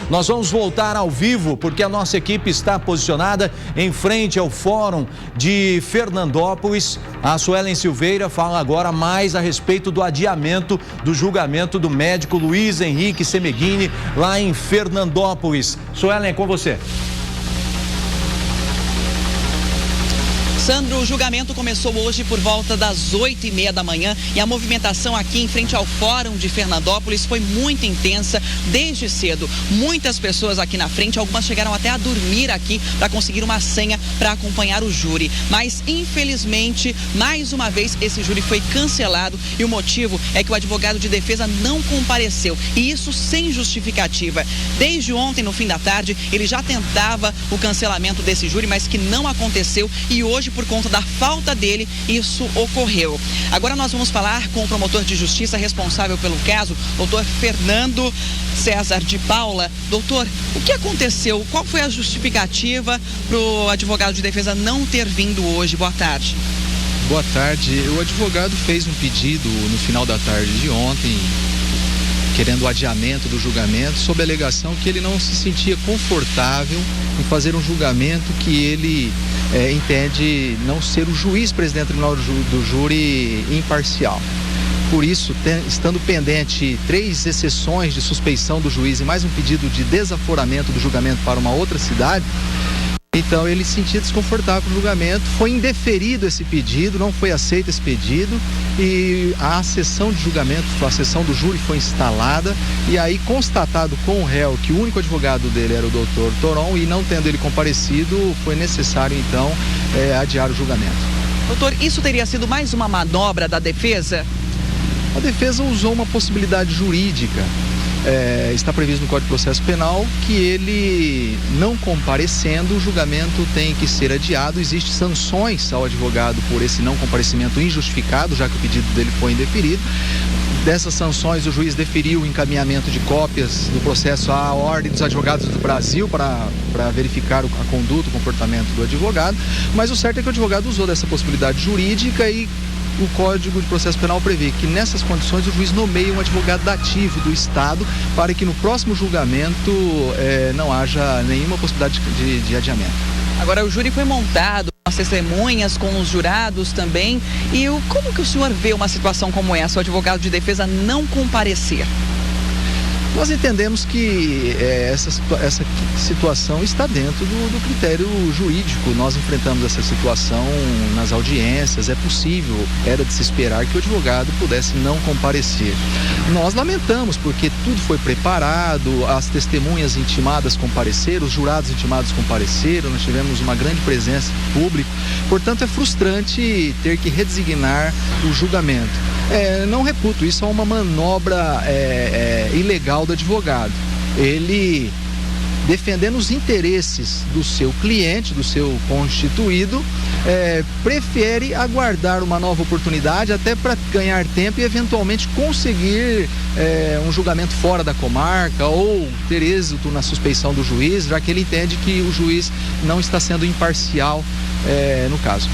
Nós vamos voltar ao vivo porque a nossa equipe está posicionada em frente ao Fórum de Fernandópolis. A Suelen Silveira fala agora mais a respeito do adiamento do julgamento do médico Luiz Henrique Semeghini lá em Fernandópolis. Suelen, é com você. Sandro, o julgamento começou hoje por volta das 8h30 da manhã e a movimentação aqui em frente ao Fórum de Fernandópolis foi muito intensa desde cedo. Muitas pessoas aqui na frente, algumas chegaram até a dormir aqui para conseguir uma senha para acompanhar o júri. Mas, infelizmente, mais uma vez esse júri foi cancelado e o motivo é que o advogado de defesa não compareceu, e isso sem justificativa. Desde ontem, no fim da tarde, ele já tentava o cancelamento desse júri, mas que não aconteceu, e hoje, por conta da falta dele, isso ocorreu. Agora nós vamos falar com o promotor de justiça responsável pelo caso, doutor Fernando César de Paula. Doutor, o que aconteceu? Qual foi a justificativa para o advogado de defesa não ter vindo hoje? Boa tarde. Boa tarde. O advogado fez um pedido no final da tarde de ontem, querendo o adiamento do julgamento, sob a alegação que ele não se sentia confortável em fazer um julgamento que ele entende não ser o juiz presidente do Tribunal do Júri imparcial. Por isso, estando pendente 3 exceções de suspeição do juiz e mais um pedido de desaforamento do julgamento para uma outra cidade, então ele se sentia desconfortável com o julgamento. Foi indeferido esse pedido, não foi aceito esse pedido, e a sessão de julgamento, a sessão do júri foi instalada, e aí, constatado com o réu que o único advogado dele era o doutor Toron, e não tendo ele comparecido, foi necessário então adiar o julgamento. Doutor, isso teria sido mais uma manobra da defesa? A defesa usou uma possibilidade jurídica. Está previsto no Código de Processo Penal que ele, não comparecendo, o julgamento tem que ser adiado. Existem sanções ao advogado por esse não comparecimento injustificado, já que o pedido dele foi indeferido. Dessas sanções, o juiz deferiu o encaminhamento de cópias do processo à Ordem dos Advogados do Brasil para verificar a conduta, o comportamento do advogado. Mas o certo é que o advogado usou dessa possibilidade jurídica, e o Código de Processo Penal prevê que nessas condições o juiz nomeia um advogado dativo do Estado para que no próximo julgamento não haja nenhuma possibilidade de adiamento. Agora, o júri foi montado, as testemunhas com os jurados também, e como que o senhor vê uma situação como essa, o advogado de defesa não comparecer? Nós entendemos que essa situação está dentro do critério jurídico. Nós enfrentamos essa situação nas audiências. É possível, era de se esperar que o advogado pudesse não comparecer. Nós lamentamos, porque tudo foi preparado, as testemunhas intimadas compareceram, os jurados intimados compareceram, nós tivemos uma grande presença pública. Portanto, é frustrante ter que redesignar o julgamento. Não reputo, isso é uma manobra ilegal do advogado. Ele, defendendo os interesses do seu cliente, do seu constituído, prefere aguardar uma nova oportunidade até para ganhar tempo e eventualmente conseguir um julgamento fora da comarca ou ter êxito na suspeição do juiz, já que ele entende que o juiz não está sendo imparcial no caso.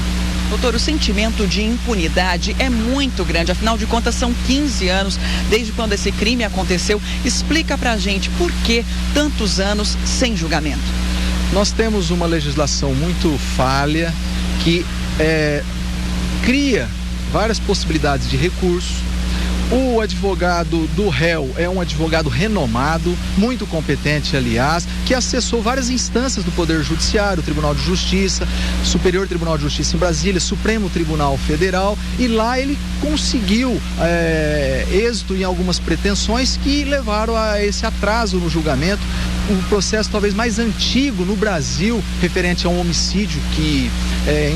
Doutor, o sentimento de impunidade é muito grande, afinal de contas são 15 anos desde quando esse crime aconteceu. Explica pra gente por que tantos anos sem julgamento. Nós temos uma legislação muito falha que cria várias possibilidades de recurso. O advogado do réu é um advogado renomado, muito competente, aliás, que acessou várias instâncias do Poder Judiciário, Tribunal de Justiça, Superior Tribunal de Justiça em Brasília, Supremo Tribunal Federal, e lá ele conseguiu êxito em algumas pretensões que levaram a esse atraso no julgamento. O processo talvez mais antigo no Brasil, referente a um homicídio que,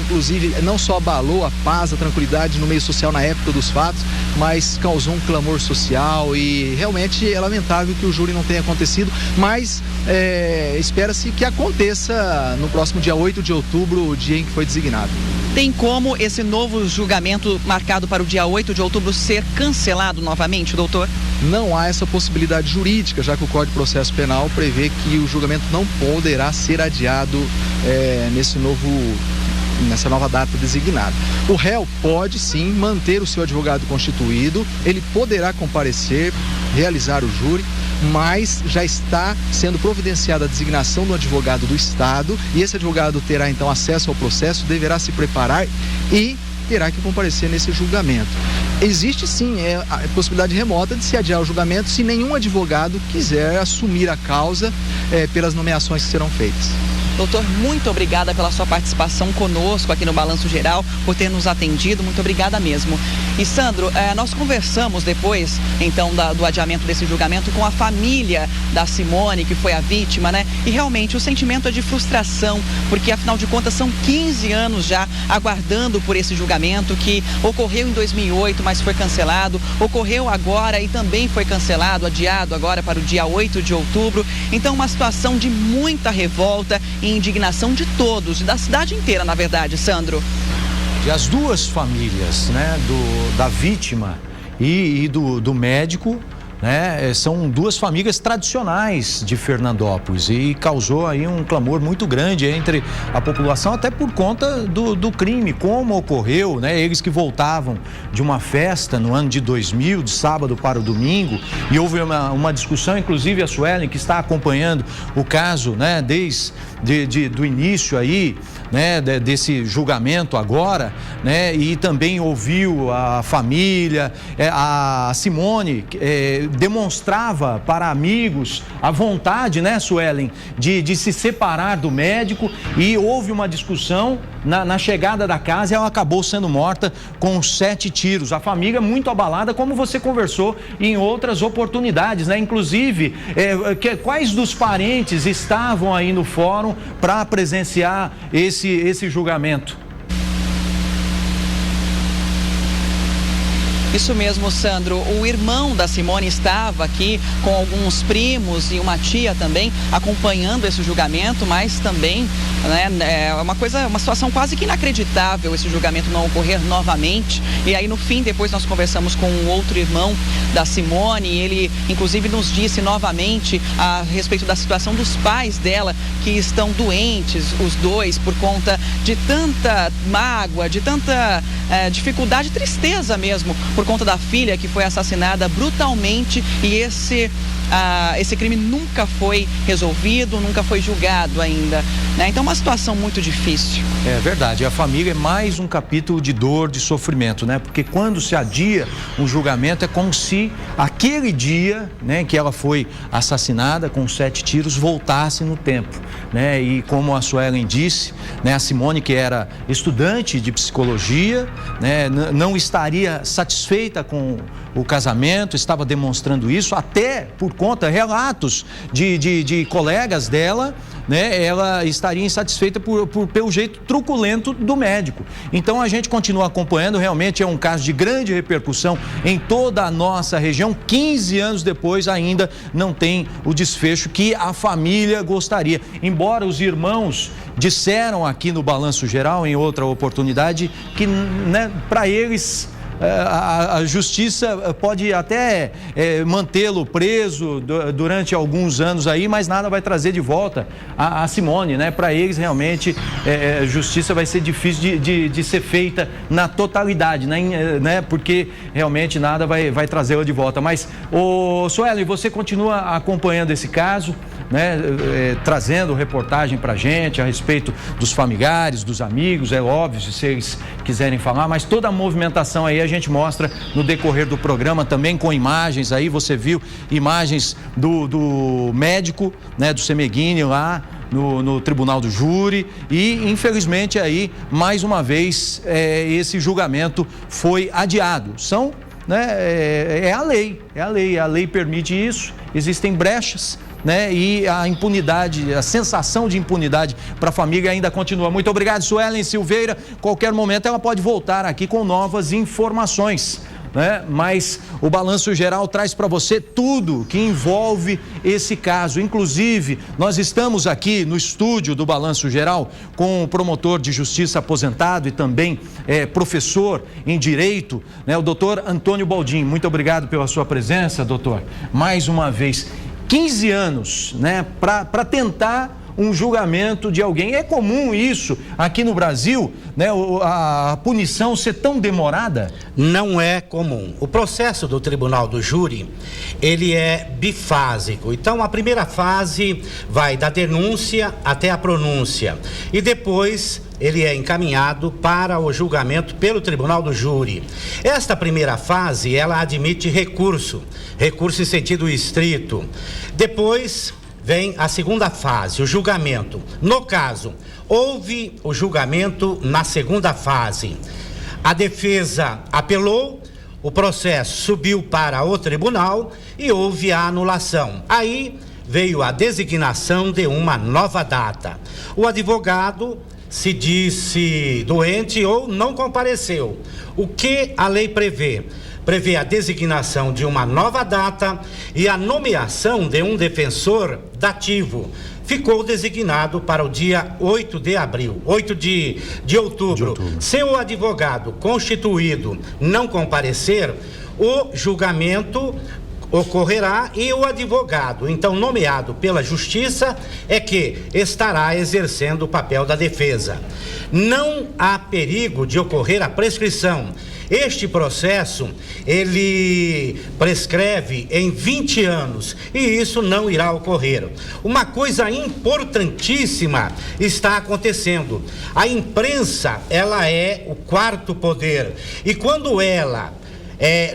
inclusive, não só abalou a paz, a tranquilidade no meio social na época dos fatos, mas causou um clamor social, e realmente é lamentável que o júri não tenha acontecido, mas espera-se que aconteça no próximo dia 8 de outubro, o dia em que foi designado. Tem como esse novo julgamento marcado para o dia 8 de outubro ser cancelado novamente, doutor? Não há essa possibilidade jurídica, já que o Código de Processo Penal prevê que o julgamento não poderá ser adiado nesse novo nessa nova data designada. O réu pode sim manter o seu advogado constituído, ele poderá comparecer, realizar o júri, mas já está sendo providenciada a designação do advogado do Estado e esse advogado terá então acesso ao processo, deverá se preparar e terá que comparecer nesse julgamento. Existe sim a possibilidade remota de se adiar o julgamento se nenhum advogado quiser assumir a causa pelas nomeações que serão feitas. Doutor, muito obrigada pela sua participação conosco aqui no Balanço Geral, por ter nos atendido, muito obrigada mesmo. E Sandro, nós conversamos depois, então, do adiamento desse julgamento com a família da Simone, que foi a vítima, né? E realmente o sentimento é de frustração, porque afinal de contas são 15 anos já aguardando por esse julgamento que ocorreu em 2008, mas foi cancelado, ocorreu agora e também foi cancelado, adiado agora para o dia 8 de outubro. Então, uma situação de muita revolta e indignação de todos, da cidade inteira, na verdade, Sandro. E as duas famílias, né, da vítima e do médico, né, são duas famílias tradicionais de Fernandópolis e causou aí um clamor muito grande entre a população, até por conta do crime, como ocorreu, né? Eles que voltavam de uma festa no ano de 2000, de sábado para o domingo, e houve uma discussão, inclusive a Suelen, que está acompanhando o caso, né, desde do início aí, né, desse julgamento agora, né, e também ouviu a família, a Simone demonstrava para amigos a vontade, né, Suelen, de se separar do médico, e houve uma discussão na chegada da casa e ela acabou sendo morta com 7 tiros. A família muito abalada, como você conversou em outras oportunidades, né? Inclusive, quais dos parentes estavam aí no fórum para presenciar esse julgamento? Isso mesmo, Sandro. O irmão da Simone estava aqui com alguns primos e uma tia também acompanhando esse julgamento, mas também, né, uma situação quase que inacreditável esse julgamento não ocorrer novamente. E aí no fim, depois nós conversamos com o outro irmão da Simone, e ele inclusive nos disse novamente a respeito da situação dos pais dela, que estão doentes, os dois, por conta de tanta mágoa, de tanta dificuldade, tristeza mesmo, por conta da filha que foi assassinada brutalmente, e esse crime nunca foi resolvido, nunca foi julgado ainda, né? Então, uma situação muito difícil. É verdade, a família é mais um capítulo de dor, de sofrimento, né? Porque quando se adia um julgamento, é como se aquele dia, né, que ela foi assassinada com 7 tiros, voltasse no tempo, né? E como a Suelen disse, né, a Simone, que era estudante de psicologia, né, não estaria satisfeita com o casamento, estava demonstrando isso, até por conta, relatos de colegas dela, né, ela estaria insatisfeita pelo jeito truculento do médico. Então a gente continua acompanhando, realmente é um caso de grande repercussão em toda a nossa região. 15 anos depois ainda não tem o desfecho que a família gostaria. Embora os irmãos disseram aqui no Balanço Geral, em outra oportunidade, que, né, para eles a justiça pode até mantê-lo preso durante alguns anos aí, mas nada vai trazer de volta a Simone, né? Para eles realmente justiça vai ser difícil de ser feita na totalidade, né? Porque realmente nada vai trazê-la de volta. Mas, Suelen, você continua acompanhando esse caso, né? Trazendo reportagem para a gente a respeito dos familiares, dos amigos, é óbvio, se eles quiserem falar, mas toda a movimentação aí a gente mostra no decorrer do programa, também com imagens aí, você viu imagens do médico, né, do Semeghini lá no Tribunal do Júri, e infelizmente aí, mais uma vez, esse julgamento foi adiado. São, né, a lei permite isso, existem brechas, né? E a impunidade, a sensação de impunidade para a família ainda continua. Muito obrigado, Suelen Silveira. Qualquer momento ela pode voltar aqui com novas informações, né? Mas o Balanço Geral traz para você tudo que envolve esse caso. Inclusive, nós estamos aqui no estúdio do Balanço Geral com o promotor de justiça aposentado e também professor em direito, né? O doutor Antônio Baldin. Muito obrigado pela sua presença, doutor. Mais uma vez, 15 anos, né, para tentar um julgamento de alguém. É comum isso aqui no Brasil, né? A punição ser tão demorada? Não é comum. O processo do tribunal do júri, ele é bifásico. Então, a primeira fase vai da denúncia até a pronúncia e depois ele é encaminhado para o julgamento pelo tribunal do júri. Esta primeira fase, ela admite recurso em sentido estrito. Depois vem a segunda fase, o julgamento. No caso, houve o julgamento na segunda fase. A defesa apelou, o processo subiu para o tribunal e houve a anulação. Aí veio a designação de uma nova data. O advogado se disse doente ou não compareceu. O que a lei prevê? Prevê a designação de uma nova data e a nomeação de um defensor dativo. Ficou designado para o dia 8 de outubro. Se o advogado constituído não comparecer, o julgamento ocorrerá e o advogado, então nomeado pela justiça, é que estará exercendo o papel da defesa. Não há perigo de ocorrer a prescrição. Este processo, ele prescreve em 20 anos e isso não irá ocorrer. Uma coisa importantíssima está acontecendo. A imprensa, ela é o quarto poder e quando ela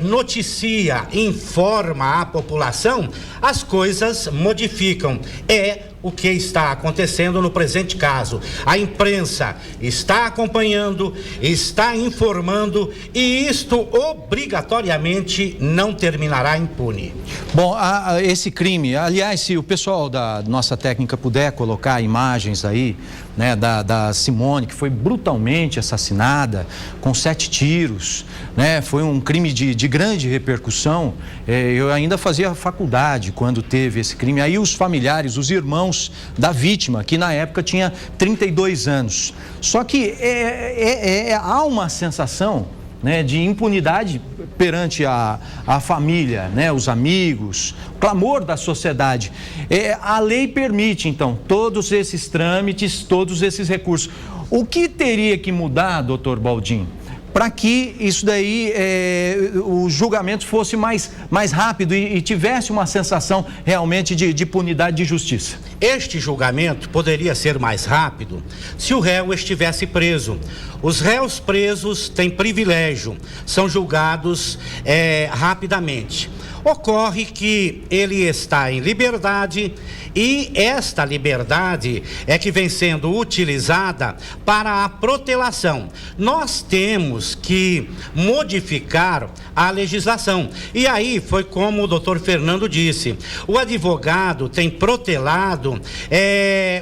noticia, informa a população, as coisas modificam. É o que está acontecendo no presente caso. A imprensa está acompanhando, está informando e isto obrigatoriamente não terminará impune. Bom, esse crime, aliás, se o pessoal da nossa técnica puder colocar imagens aí, né, da Simone, que foi brutalmente assassinada com 7 tiros, né, foi um crime de grande repercussão. Eu ainda fazia faculdade quando teve esse crime. Aí os familiares, os irmãos da vítima, que na época tinha 32 anos. Só que há uma sensação, né, de impunidade perante a família, né, os amigos, o clamor da sociedade. A lei permite, então, todos esses trâmites, todos esses recursos. O que teria que mudar, doutor Baldin, para que isso daí, o julgamento fosse mais rápido e tivesse uma sensação realmente de punidade, de justiça? Este julgamento poderia ser mais rápido se o réu estivesse preso. Os réus presos têm privilégio, são julgados rapidamente. Ocorre que ele está em liberdade e esta liberdade é que vem sendo utilizada para a protelação. Nós temos que modificar a legislação. E aí foi como o doutor Fernando disse, o advogado tem protelado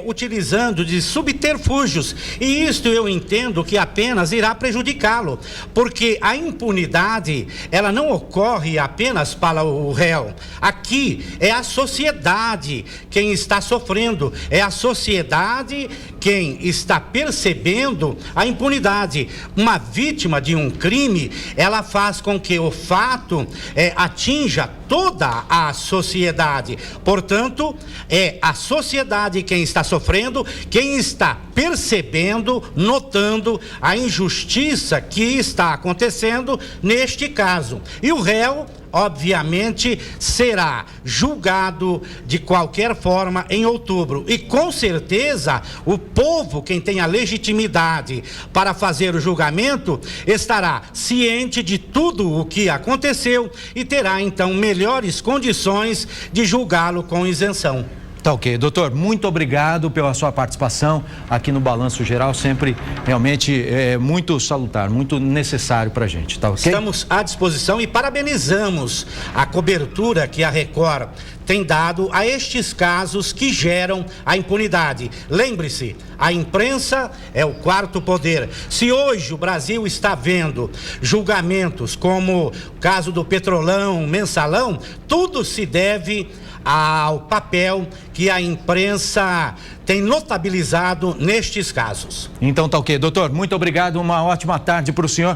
utilizando de subterfúgios e isto eu entendo que apenas irá prejudicá-lo, porque a impunidade, ela não ocorre apenas para o réu. Aqui é a sociedade quem está sofrendo, é a sociedade quem está percebendo a impunidade. Uma vítima de um crime, ela faz com que o fato atinja toda a sociedade. Portanto, é a sociedade quem está sofrendo, quem está percebendo, notando a injustiça que está acontecendo neste caso. E o réu, obviamente, será julgado de qualquer forma em outubro. E com certeza, o povo, quem tem a legitimidade para fazer o julgamento, estará ciente de tudo o que aconteceu e terá, então, melhores condições de julgá-lo com isenção. Tá ok. Doutor, muito obrigado pela sua participação aqui no Balanço Geral, sempre realmente muito salutar, muito necessário pra gente, tá ok? Estamos à disposição e parabenizamos a cobertura que a Record tem dado a estes casos que geram a impunidade. Lembre-se, a imprensa é o quarto poder. Se hoje o Brasil está vendo julgamentos como o caso do Petrolão, Mensalão, tudo se deve ao papel que a imprensa tem notabilizado nestes casos. Então tá ok. Doutor, muito obrigado, uma ótima tarde para o senhor.